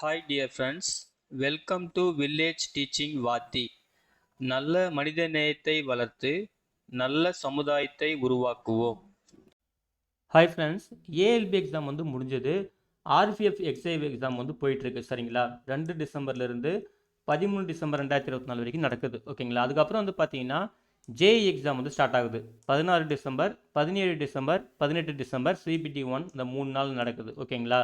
Hi dear friends, welcome to Village Teaching Vaati. நல்ல மனிதநேயத்தை வளர்த்து நல்ல சமுதாயத்தை உருவாக்குவோம். ஹாய் ஃப்ரெண்ட்ஸ், ஏஎல்பி எக்ஸாம் வந்து முடிஞ்சது. ஆர்பிஎஃப் எக்ஸைவ் எக்ஸாம் வந்து போயிட்டுருக்கு சரிங்களா. 2 டிசம்பர்லேருந்து 13 டிசம்பர் 2024 வரைக்கும் நடக்குது ஓகேங்களா. அதுக்கப்புறம் வந்து பார்த்தீங்கன்னா ஜேஇ எக்ஸாம் வந்து ஸ்டார்ட் ஆகுது. 16 டிசம்பர், 17 டிசம்பர், 18 டிசம்பர் சிபிடி 1 இந்த 3 நாள் நடக்குது ஓகேங்களா.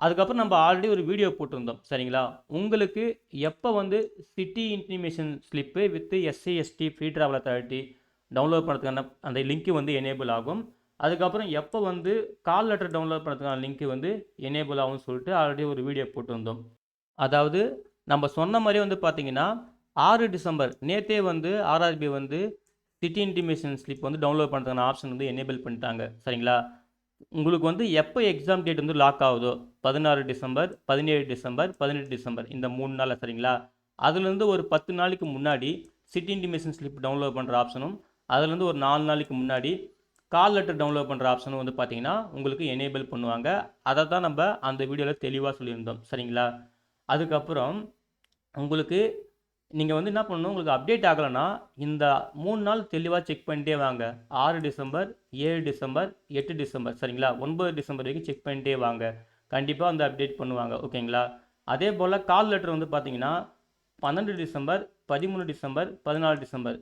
அதுக்கப்புறம் நம்ம ஆல்ரெடி ஒரு வீடியோ போட்டிருந்தோம் சரிங்களா. உங்களுக்கு எப்போ வந்து city intimation slip with SC ST free travel authority download பண்ணுறதுக்கான அந்த லிங்க்கு வந்து எனேபிள் ஆகும். அதுக்கப்புறம் எப்போ வந்து கால் லெட்டர் டவுன்லோட் பண்ணுறதுக்கான லிங்க்கு வந்து எனேபிள் ஆகும்னு சொல்லிட்டு ஆல்ரெடி ஒரு வீடியோ போட்டிருந்தோம். அதாவது நம்ம சொன்ன மாதிரியே வந்து பார்த்தீங்கன்னா 6 டிசம்பர் நேற்றே வந்து ஆர்ஆர்பி வந்து சிட்டி இன்டிமேஷன் ஸ்லிப் வந்து டவுன்லோட் பண்ணுறதுக்கான ஆப்ஷன் வந்து எனேபிள் பண்ணிட்டாங்க சரிங்களா. உங்களுக்கு வந்து எப்போ எக்ஸாம் டேட் வந்து லாக் ஆகுதோ 16 டிசம்பர், 17 டிசம்பர், 18 டிசம்பர் இந்த 3 நாளில் சரிங்களா. அதுலேருந்து ஒரு 10 நாளைக்கு முன்னாடி சிட்டி இன்டிமேஷன் ஸ்லிப் டவுன்லோட் பண்ணுற ஆப்ஷனும், அதுலேருந்து ஒரு 4 நாளைக்கு முன்னாடி கால் லெட்டர் டவுன்லோட் பண்ணுற ஆப்ஷனும் வந்து பார்த்தீங்கன்னா உங்களுக்கு எனேபிள் பண்ணுவாங்க. அதை தான் நம்ம அந்த வீடியோவில் தெளிவாக சொல்லியிருந்தோம் சரிங்களா. அதுக்கப்புறம் உங்களுக்கு நீங்கள் வந்து என்ன பண்ணணும், உங்களுக்கு அப்டேட் ஆகலைன்னா இந்த 3 நாள் தெளிவாக செக் பண்ணிட்டே வாங்க. 6 டிசம்பர், 7 டிசம்பர், 8 டிசம்பர் சரிங்களா. 9 டிசம்பர் வரைக்கும் செக் பண்ணிட்டே வாங்க. கண்டிப்பாக வந்து அப்டேட் பண்ணுவாங்க ஓகேங்களா. அதே போல் கால் லெட்டர் வந்து பார்த்தீங்கன்னா 12 டிசம்பர், 13 டிசம்பர், 14 டிசம்பர்,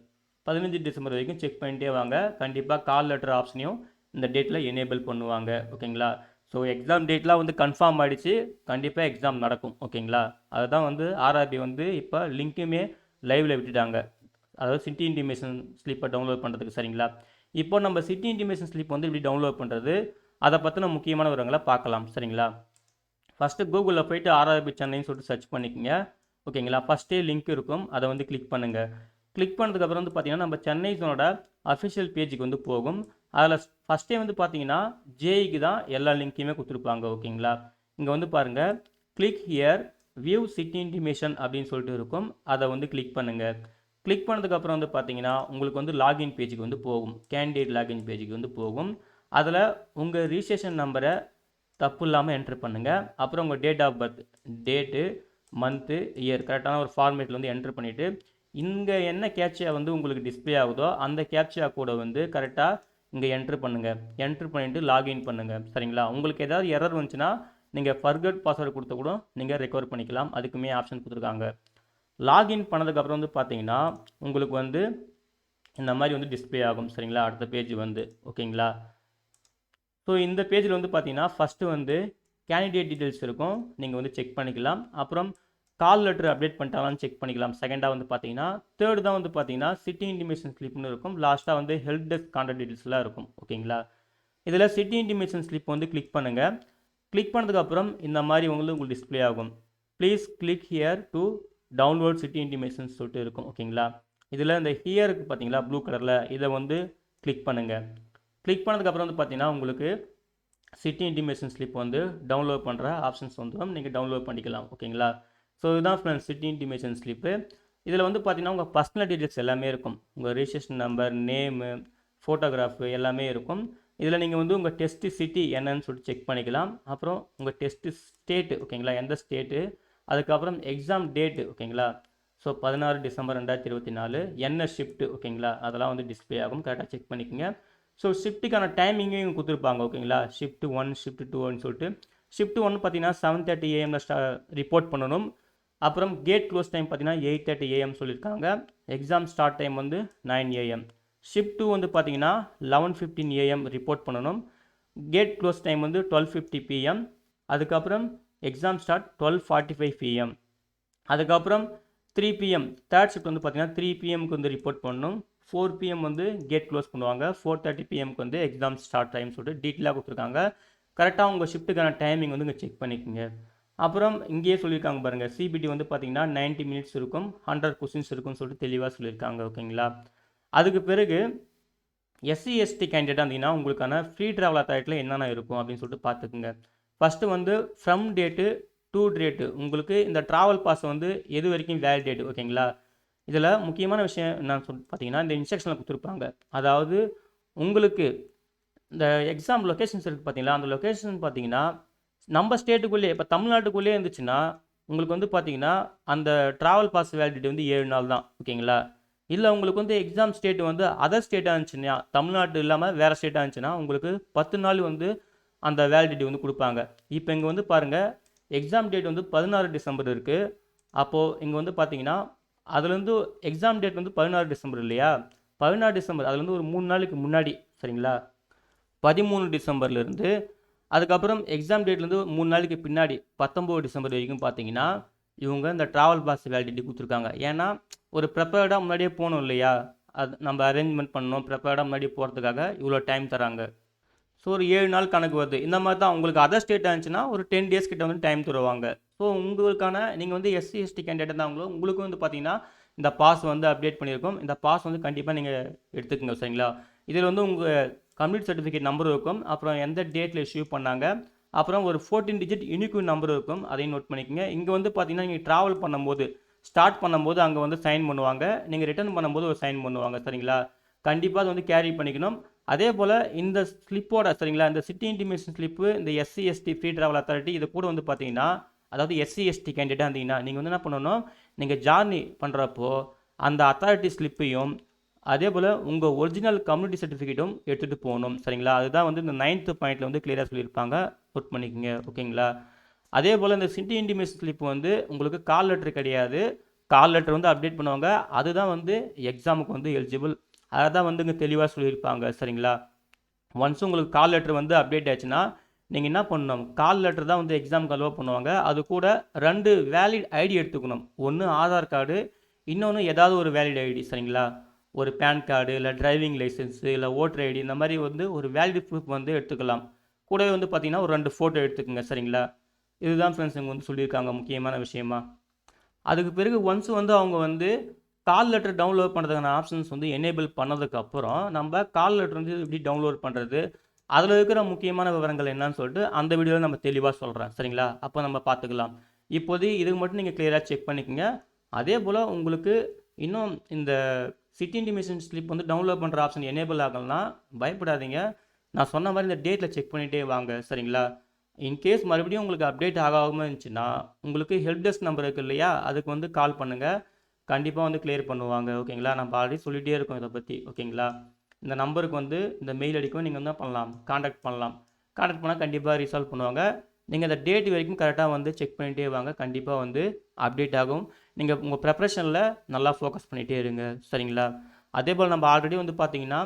15 டிசம்பர் வரைக்கும் செக் பண்ணிட்டே வாங்க. கண்டிப்பாக கால் லெட்டர் ஆப்ஷனையும் இந்த டேட்டில் எனேபிள் பண்ணுவாங்க ஓகேங்களா. ஸோ எக்ஸாம் டேட்லாம் வந்து கன்ஃபார்ம் ஆகிடுச்சு. கண்டிப்பாக எக்ஸாம் நடக்கும் ஓகேங்களா. அதுதான் வந்து ஆர்ஆர்பி வந்து இப்போ லிங்க்குமே லைவில் விட்டுட்டாங்க. அதாவது சிட்டி இன்டிமேஷன் ஸ்லிப்பை டவுன்லோட் பண்ணுறதுக்கு சரிங்களா. இப்போ நம்ம சிட்டி இன்டிமேஷன் ஸ்லிப் வந்து இப்படி டவுன்லோட் பண்ணுறது, அதை பற்றின முக்கியமான விவரங்களை பார்க்கலாம் சரிங்களா. ஃபஸ்ட்டு கூகுளில் போயிட்டு ஆர்ஆர்பி சென்னைன்னு சொல்லிட்டு சர்ச் பண்ணிக்கோங்க ஓகேங்களா. ஃபஸ்ட்டே லிங்க் இருக்கும், அதை வந்து கிளிக் பண்ணுங்கள். கிளிக் பண்ணதுக்கப்புறம் வந்து பார்த்தீங்கன்னா நம்ம சென்னை ஜோனோட அஃபிஷியல் பேஜுக்கு வந்து போகும். அதில் ஃபஸ்ட்டே வந்து பார்த்தீங்கன்னா ஜேஇக்கு தான் எல்லா லிங்க்கையுமே கொடுத்துருப்பாங்க ஓகேங்களா. இங்கே வந்து பாருங்கள், click here view city intimation அப்படின்னு சொல்லிட்டு இருக்கும், அதை வந்து கிளிக் பண்ணுங்கள். கிளிக் பண்ணதுக்கப்புறம் வந்து பார்த்தீங்கன்னா உங்களுக்கு வந்து லாகின் பேஜுக்கு வந்து போகும், கேண்டிடேட் லாகின் பேஜுக்கு வந்து போகும். அதில் உங்கள் ரிஜிஸ்ட்ரேஷன் நம்பரை தப்பு இல்லாமல் என்ட்ரு பண்ணுங்கள். அப்புறம் உங்கள் date of birth, date, month, year கரெக்டான ஒரு ஃபார்மேட்டில் வந்து என்ட்ரு பண்ணிவிட்டு இங்கே என்ன கேப்ச்சா வந்து உங்களுக்கு டிஸ்பிளே ஆகுதோ அந்த கேப்ச்சா கூட வந்து கரெக்டாக இங்கே என்ட்ரு பண்ணுங்கள். என்ட்ரு பண்ணிவிட்டு லாகின் பண்ணுங்கள் சரிங்களா. உங்களுக்கு ஏதாவது எரர் வந்துச்சுன்னா நீங்கள் ஃபர்கட் பாஸ்வேர்டு கொடுத்த கூட நீங்கள் ரெக்கவர் பண்ணிக்கலாம், அதுக்குமே ஆப்ஷன் கொடுத்துருக்காங்க. லாகின் பண்ணதுக்கப்புறம் வந்து பார்த்தீங்கன்னா உங்களுக்கு வந்து இந்த மாதிரி வந்து டிஸ்பிளே ஆகும் சரிங்களா. அடுத்த பேஜ் வந்து ஓகேங்களா. ஸோ இந்த பேஜில் வந்து பார்த்தீங்கன்னா ஃபஸ்ட்டு வந்து கேண்டிடேட் டீட்டெயில்ஸ் இருக்கும், நீங்கள் வந்து செக் பண்ணிக்கலாம். அப்புறம் கால் லெட்டர் அப்டேட் பண்ணிட்டாங்களான்னு செக் பண்ணிக்கலாம். செகண்டாக வந்து பார்த்தீங்கன்னா தேர்டு தான் வந்து பார்த்தீங்கன்னா சிட்டி இன்டிமேஷன் ஸ்லிப்னு இருக்கும். லாஸ்ட்டாக வந்து ஹெல்ப் டெஸ்க் கான்டாக்ட் டீட்டெயில்ஸ்லாம் இருக்கும் ஓகேங்களா. இதில் சிட்டி இன்டிமேஷன் ஸ்லிப் வந்து கிளிக் பண்ணுங்கள். கிளிக் பண்ணதுக்கப்புறம் இந்த மாதிரி உங்களுக்கு டிஸ்பிளே ஆகும். Please click here to download city intimation சொல்லிட்டு இருக்கும் ஓகேங்களா. இதில் இந்த ஹியருக்கு பார்த்தீங்களா ப்ளூ கலரில், இதை வந்து கிளிக் பண்ணுங்கள். கிளிக் பண்ணதுக்கப்புறம் வந்து பார்த்தீங்கன்னா உங்களுக்கு சிட்டி இன்டிமேஷன் ஸ்லிப் வந்து டவுன்லோட் பண்ணுற ஆப்ஷன்ஸ் வந்துடும், நீங்கள் டவுன்லோட் பண்ணிக்கலாம் ஓகேங்களா. ஸோ இதுதான் ஃப்ரெண்ட்ஸ் சிட்டி இன்டிமேஷன் ஸ்லிப்பு. இதில் வந்து பார்த்தீங்கன்னா உங்கள் பர்சனல் டீட்டெயில்ஸ் எல்லாமே இருக்கும், உங்கள் ரிஜிஸ்ட்ரேஷன் நம்பர், நேமு, ஃபோட்டோகிராஃபு எல்லாமே இருக்கும். இதில் நீங்கள் வந்து உங்கள் டெஸ்ட்டு சிட்டி என்னன்னு சொல்லிட்டு செக் பண்ணிக்கலாம். அப்புறம் உங்கள் டெஸ்ட்டு ஸ்டேட்டு ஓகேங்களா, எந்த ஸ்டேட்டு, அதுக்கப்புறம் எக்ஸாம் டேட்டு ஓகேங்களா. ஸோ 16 டிசம்பர் 2024 என்ன ஷிஃப்ட்டு ஓகேங்களா, அதெல்லாம் வந்து டிஸ்பிளே ஆகும், கரெக்டாக செக் பண்ணிக்கோங்க. ஸோ ஷிஃப்ட்டுக்கான டைமிங்கையும் கொடுத்துருப்பாங்க ஓகேங்களா. ஷிஃப்ட் 1, ஷிஃப்ட் 2ன்னு சொல்லிட்டு. ஷிஃப்ட் 1 பார்த்தீங்கன்னா 7:30 AM ரிப்போர்ட் பண்ணணும். அப்புறம் கேட் க்ளோஸ் டைம் பார்த்தீங்கன்னா 8:30 AM சொல்லியிருக்காங்க. எக்ஸாம் ஸ்டார்ட் டைம் வந்து 9 AM. ஷிஃப்ட் 2 வந்து பார்த்தீங்கன்னா 11:15 AM ரிப்போர்ட் பண்ணணும். கேட் க்ளோஸ் டைம் வந்து 12:50 PM. அதுக்கப்புறம் எக்ஸாம் ஸ்டார்ட் 12:45 PM. அதுக்கப்புறம் 3 PM தேர்ட் ஷிஃப்ட் வந்து பார்த்தீங்கன்னா 3 PMக்கு வந்து ரிப்போர்ட் பண்ணணும். 4 PM வந்து கேட் க்ளோஸ் பண்ணுவாங்க. 4:30 PMக்கு வந்து எக்ஸாம் ஸ்டார்ட் டைம் சொல்லிட்டு டீட்டெயிலாக கொடுத்துருக்காங்க. கரெக்டாக உங்கள் ஷிஃப்ட்டுக்கான டைமிங் வந்து இங்கே செக் பண்ணிக்கோங்க. அப்புறம் இங்கேயே சொல்லியிருக்காங்க பாருங்கள், சிபிடி வந்து பார்த்தீங்கன்னா 90 மினிட்ஸ் இருக்கும், 100 கொஸ்டின்ஸ் இருக்கும்னு சொல்லிட்டு தெளிவாக சொல்லியிருக்காங்க ஓகேங்களா. அதுக்கு பிறகு எஸ்சி எஸ்டி கேண்டிடேட்டாக இருந்தீங்கன்னா உங்களுக்கான ஃப்ரீ ட்ராவல் அத்தாரிட்டியில் என்னென்ன இருக்கும் அப்படின்னு சொல்லிட்டு பார்த்துக்குங்க. ஃபஸ்ட்டு வந்து ஃப்ரம் டேட்டு டு டேட்டு உங்களுக்கு இந்த ட்ராவல் பாஸ் வந்து எது வரைக்கும் வேலிடேட் ஓகேங்களா. இதில் முக்கியமான விஷயம் என்னன்னு சொல்லிட்டு பார்த்தீங்கன்னா இந்த இன்ஸ்ட்ரக்ஷனில் கொடுத்துருப்பாங்க. அதாவது உங்களுக்கு இந்த எக்ஸாம் லொக்கேஷன்ஸ் இருக்குது பார்த்தீங்களா, அந்த லொக்கேஷன் பார்த்தீங்கன்னா நம்ம ஸ்டேட்டுக்குள்ளேயே இப்போ தமிழ்நாட்டுக்குள்ளேயே இருந்துச்சுன்னா உங்களுக்கு வந்து பார்த்தீங்கன்னா அந்த ட்ராவல் பாஸ் வேலிடிட்டி வந்து 7 நாள் தான். ஓகேங்களா? இல்லை உங்களுக்கு வந்து எக்ஸாம் ஸ்டேட் வந்து அதர் ஸ்டேட்டாக இருந்துச்சுன்னா தமிழ்நாடு இல்லாமல் வேறு ஸ்டேட்டாக இருந்துச்சுன்னா உங்களுக்கு 10 நாள் வந்து அந்த வேலிடிட்டி வந்து கொடுப்பாங்க. இப்போ இங்கே வந்து பாருங்கள், எக்ஸாம் டேட் வந்து 16 டிசம்பர் இருக்குது. அப்போது இங்கே வந்து பார்த்தீங்கன்னா அதுலேருந்து எக்ஸாம் டேட் வந்து 16 டிசம்பர் இல்லையா? 16 டிசம்பர் அதுலேருந்து ஒரு 3 நாளைக்கு முன்னாடி சரிங்களா? 13 டிசம்பர்லேருந்து அதுக்கப்புறம் எக்ஸாம் டேட்லேருந்து 3 நாளைக்கு பின்னாடி 19 டிசம்பர் வரைக்கும் பார்த்தீங்கன்னா இவங்க இந்த ட்ராவல் பாஸ் வேலிடிட்டி கொடுத்துருக்காங்க. ஏன்னா ஒரு ப்ரிப்பேர்டாக முன்னாடியே போகணும் இல்லையா? அது நம்ம அரேஞ்ச்மெண்ட் பண்ணணும், ப்ரிப்பேர்டாக முன்னாடியே போகிறதுக்காக இவ்வளோ டைம் தராங்க. ஸோ ஒரு 7 நாள் கணக்கு வருது. இந்த மாதிரி தான் உங்களுக்கு அதர் ஸ்டேட்டாக இருந்துச்சுன்னா ஒரு 10 டேஸ் கிட்ட வந்து டைம் தருவாங்க. ஸோ உங்களுக்கான நீங்கள் வந்து எஸ்சி எஸ்டி கேண்டிடேட் தான் உங்களுக்கு வந்து பார்த்தீங்கன்னா இந்த பாஸ் வந்து அப்டேட் பண்ணியிருக்கோம். இந்த பாஸ் வந்து கண்டிப்பாக நீங்கள் எடுத்துக்கோங்க சரிங்களா? இதில் வந்து உங்கள் கம்ப்ளீட் சர்டிஃபிகேட் நம்பர் இருக்கும், அப்புறம் எந்த டேட்டில் இஷ்யூ பண்ணாங்க, அப்புறம் ஒரு 14 டிஜிட் யூனிக் நம்பர் இருக்கும், அதையும் நோட் பண்ணிக்கோங்க. இங்கே வந்து பார்த்தீங்கன்னா நீங்கள் ட்ராவல் பண்ணும்போது ஸ்டார்ட் பண்ணும்போது அங்கே வந்து சைன் பண்ணுவாங்க, நீங்கள் ரிட்டர்ன் பண்ணும்போது ஒரு சைன் பண்ணுவாங்க சரிங்களா? கண்டிப்பாக அதை வந்து கேரி பண்ணிக்கணும். அதே போல் இந்த ஸ்லிப்போட சரிங்களா, இந்த சிட்டி இன்டிமேஷன் ஸ்லிப்பு, இந்த SC ST free travel authority இது கூட வந்து பார்த்தீங்கன்னா அதாவது எஸ்சி எஸ்டி கேண்டிடேட்டாக இருந்தீங்கன்னா நீங்கள் வந்து என்ன பண்ணணும், நீங்கள் ஜார்னி பண்ணுறப்போ அந்த அத்தாரிட்டி ஸ்லிப்பையும் அதே போல் உங்கள் ஒரிஜினல் கம்யூனிட்டி சர்டிஃபிகேட்டும் எடுத்துகிட்டு போகணும் சரிங்களா? அதுதான் வந்து இந்த 9th பாயிண்டில் வந்து கிளியராக சொல்லியிருப்பாங்க, நோட் பண்ணிக்கோங்க. ஓகேங்களா? அதே போல் இந்த சிட்டி இன்டிமேஷன் ஸ்லிப் வந்து உங்களுக்கு கால் லெட்டர் கிடையாது, கால் லெட்டர் வந்து அப்டேட் பண்ணுவாங்க, அதுதான் வந்து எக்ஸாமுக்கு வந்து எலிஜிபிள். அதை தான் வந்து இங்கே தெளிவாக சொல்லியிருப்பாங்க சரிங்களா? ஒன்ஸ் உங்களுக்கு கால் லெட்டர் வந்து அப்டேட் ஆச்சுன்னா நீங்கள் என்ன பண்ணணும், கால் லெட்டர் தான் வந்து எக்ஸாமுக்கு அலோவ் பண்ணுவாங்க. அது கூட 2 வேலிட் ஐடி எடுத்துக்கணும். ஒன்று ஆதார் கார்டு, இன்னொன்று ஏதாவது ஒரு வேலிட் ஐடி சரிங்களா? ஒரு பேன் கார்டு இல்லை டிரைவிங் லைசன்ஸு இல்லை ஓட்டர் ஐடி இந்த மாதிரி வந்து ஒரு வேலிட் ப்ரூஃப் வந்து எடுத்துக்கலாம். கூடவே வந்து பார்த்தீங்கன்னா ஒரு 2 ஃபோட்டோ எடுத்துக்கோங்க சரிங்களா? இதுதான் ஃப்ரெண்ட்ஸ் இங்கே வந்து சொல்லியிருக்காங்க முக்கியமான விஷயமா. அதுக்கு பிறகு ஒன்ஸ் வந்து அவங்க வந்து கால் லெட்டர் டவுன்லோட் பண்ணுறதுக்கான ஆப்ஷன்ஸ் வந்து எனேபிள் பண்ணதுக்கப்புறம் நம்ம கால் லெட்டர் வந்து எப்படி டவுன்லோட் பண்ணுறது, அதில் இருக்கிற முக்கியமான விவரங்கள் என்னன்னு சொல்லிட்டு அந்த வீடியோவில் நம்ம தெளிவாக சொல்கிறேன் சரிங்களா? அப்போ நம்ம பார்த்துக்கலாம். இப்போதைக்கு இதுக்கு மட்டும் நீங்கள் கிளியராக செக் பண்ணிக்கோங்க. அதே போல் உங்களுக்கு இன்னும் இந்த சிட்டி இன்டிமேஷன் ஸ்லிப் வந்து டவுன்லோட் பண்ணுற ஆப்ஷன் எனேபிள் ஆகலைன்னா பயப்படாதீங்க. நான் சொன்ன மாதிரி இந்த டேட்டில் செக் பண்ணிகிட்டே வாங்க சரிங்களா? இன்கேஸ் மறுபடியும் உங்களுக்கு அப்டேட் ஆகாமல் இருந்துச்சுன்னா உங்களுக்கு ஹெல்ப் டெஸ்க் நம்பர் இருக்குது இல்லையா, அதுக்கு வந்து கால் பண்ணுங்கள், கண்டிப்பாக வந்து கிளியர் பண்ணுவாங்க. ஓகேங்களா? நம்ம ஆல்ரெடி சொல்லிகிட்டே இருக்கோம் இதை பற்றி. ஓகேங்களா? இந்த நம்பருக்கு வந்து இந்த மெயில் ஐடிக்கும் நீங்கள் என்ன பண்ணலாம், காண்டாக்ட் பண்ணலாம். காண்டாக்ட் பண்ணால் கண்டிப்பாக ரிசால்வ் பண்ணுவாங்க. நீங்கள் அந்த டேட் வரைக்கும் கரெக்டாக வந்து செக் பண்ணிகிட்டே வாங்க, கண்டிப்பாக வந்து அப்டேட் ஆகும். நீங்கள் உங்கள் ப்ரிப்ரேஷனில் நல்லா ஃபோக்கஸ் பண்ணிகிட்டே இருங்க சரிங்களா? அதே போல் நம்ம ஆல்ரெடி வந்து பார்த்தீங்கன்னா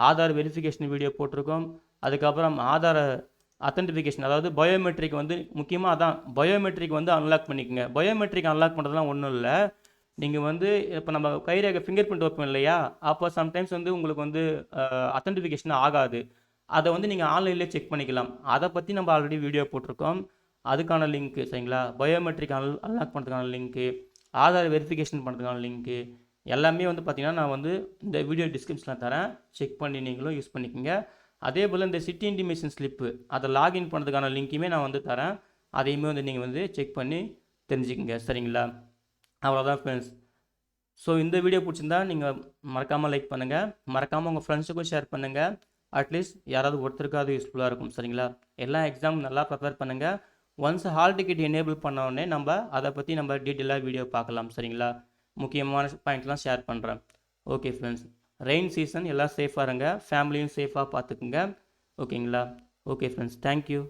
ஆதார் வெரிஃபிகேஷன் வீடியோ போட்டிருக்கோம். அதுக்கப்புறம் ஆதார அத்தன்டிஃபிகேஷன் அதாவது பயோமெட்ரிக் வந்து முக்கியமாக அதான் பயோமெட்ரிக் வந்து அன்லாக் பண்ணிக்கோங்க. பயோமெட்ரிக் அன்லாக் பண்ணுறதுலாம் ஒன்றும் இல்லை. நீங்கள் வந்து இப்போ நம்ம கைரேகை ஃபிங்கர் பிரிண்ட் வைப்போம் இல்லையா, அப்போ சம்டைம்ஸ் வந்து உங்களுக்கு வந்து அத்தன்டிஃபிகேஷன் ஆகாது. அதை வந்து நீங்கள் ஆன்லைன்லேயே செக் பண்ணிக்கலாம். அதை பற்றி நம்ம ஆல்ரெடி வீடியோ போட்டிருக்கோம், அதுக்கான லிங்க்கு சரிங்களா? பயோமெட்ரிக் அன்லாக் பண்ணுறதுக்கான லிங்க்கு, ஆதார் வெரிஃபிகேஷன் பண்ணுறதுக்கான லிங்க்கு எல்லாமே வந்து பார்த்திங்கன்னா நான் வந்து இந்த வீடியோ டிஸ்கிரிப்ஷனில் தரேன், செக் பண்ணி நீங்களும் யூஸ் பண்ணிக்கோங்க. அதே போல் இந்த சிட்டி இன்டிமேஷன் ஸ்லிப்பு அதை லாகின் பண்ணுறதுக்கான லிங்க்குமே நான் வந்து தரேன், அதையுமே வந்து நீங்கள் வந்து செக் பண்ணி தெரிஞ்சுக்கங்க சரிங்களா? அவ்வளோதான் ஃப்ரெண்ட்ஸ். ஸோ இந்த வீடியோ பிடிச்சிருந்தா நீங்கள் மறக்காமல் லைக் பண்ணுங்கள், மறக்காமல் உங்கள் ஃப்ரெண்ட்ஸுக்கும் ஷேர் பண்ணுங்கள். அட்லீஸ்ட் யாராவது ஒருத்தருக்காவது யூஸ்ஃபுல்லாக இருக்கும் சரிங்களா? எல்லா எக்ஸாம் நல்லா ப்ரிப்பேர் பண்ணுங்கள். ஒன்ஸ் ஹால் டிக்கெட் எனேபிள் பண்ண உடனே நம்ம அதை பற்றி நம்ம டீட்டெயிலாக வீடியோ பார்க்கலாம் சரிங்களா? முக்கியமான பாயிண்ட்லாம் ஷேர் பண்ணுறேன். ஓகே ஃப்ரெண்ட்ஸ், ரெயின் சீசன் எல்லாம் சேஃபாக இருங்க, ஃபேமிலியும் சேஃபாக பார்த்துக்குங்க. ஓகேங்களா? Okay friends, thank you.